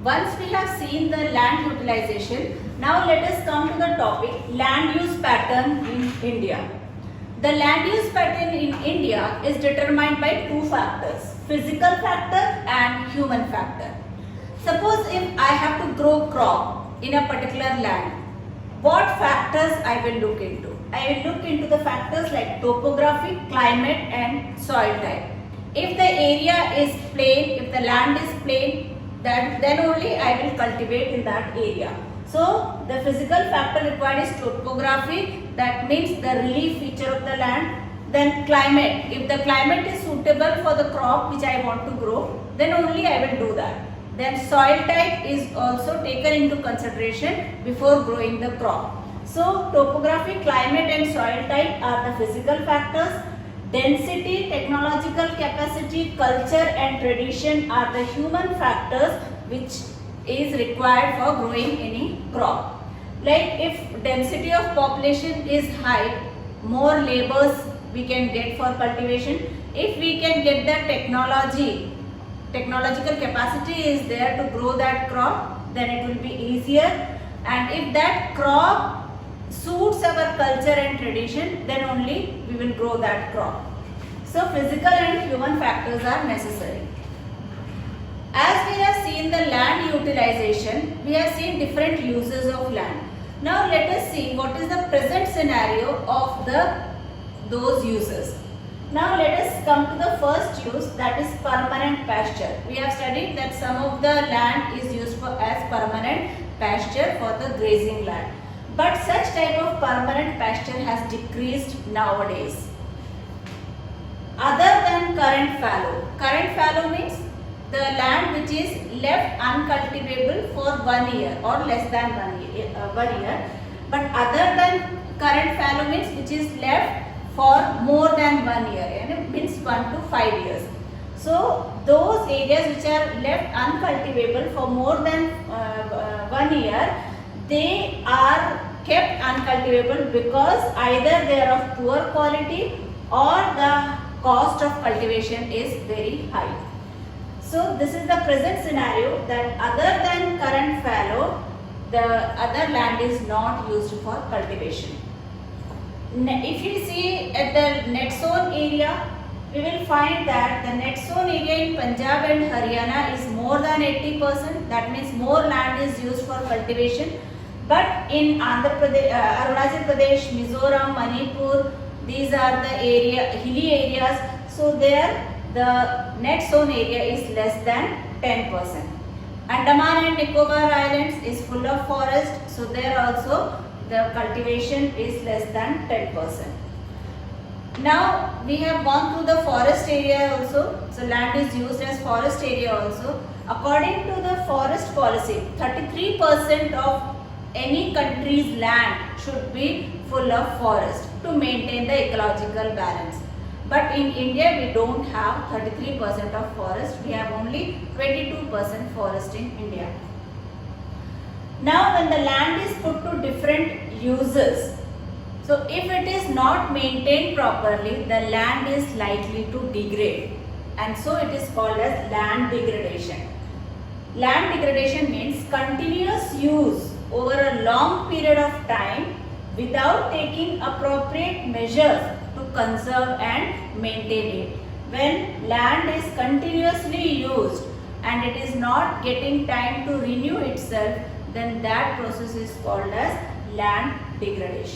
Once we have seen the land utilization, now let us come to the topic land use pattern in India. The land use pattern in India is determined by two factors, physical factor and human factor. Suppose if I have to grow crop in a particular land, what factors I will look into? I will look into the factors like topography, climate and soil type. If the area is plain, if the land is plain, then only I will cultivate in that area. So the physical factor required is topography, that means the relief feature of the land. Then climate, if the climate is suitable for the crop which I want to grow, then only I will do that. Then soil type is also taken into consideration before growing the crop. So topography, climate and soil type are the physical factors. Density, technological capacity, culture and tradition are the human factors which is required for growing any crop. Like if density of population is high, more laborers we can get for cultivation. If we can get the technological capacity is there to grow that crop, then it will be easier. And if that crop suits our culture and tradition, then only we will grow that crop. So physical and human factors are necessary. As we have seen the land utilization, we have seen different uses of land. Now let us see what is the present scenario of those uses. Now let us come to the first use, that is permanent pasture. We have studied that some of the land is used as permanent pasture for the grazing land. But such type of permanent pasture has decreased nowadays. Other than current fallow. Current fallow means the land which is left uncultivable for 1 year or less than 1 year. But other than current fallow means which is left for more than 1 year, and it means 1 to 5 years. So those areas which are left uncultivable for more than 1 year, they are kept uncultivable because either they are of poor quality or the cost of cultivation is very high. So this is the present scenario, that other than current fallow, the other land is not used for cultivation. If you see at the net sown area, we will find that the net sown area in Punjab and Haryana is more than 80%. That means more land is used for cultivation. But in Andhra Pradesh, Arunachal Pradesh, Mizoram, Manipur, these are the hilly areas. So there the net sown area is less than 10%. Andaman and Nicobar Islands is full of forest. So there also the cultivation is less than 10%. Now we have gone through the forest area also. So land is used as forest area also. According to the forest policy, 33% of any country's land should be full of forest to maintain the ecological balance. But in India we don't have 33% of forest. We have only 22% forest in India. Now when the land is put to different uses, so if it is not maintained properly, the land is likely to degrade, and so it is called as land degradation. Land degradation means continuous use over a long period of time without taking appropriate measures to conserve and maintain it. When land is continuously used and it is not getting time to renew itself, then that process is called as land degradation.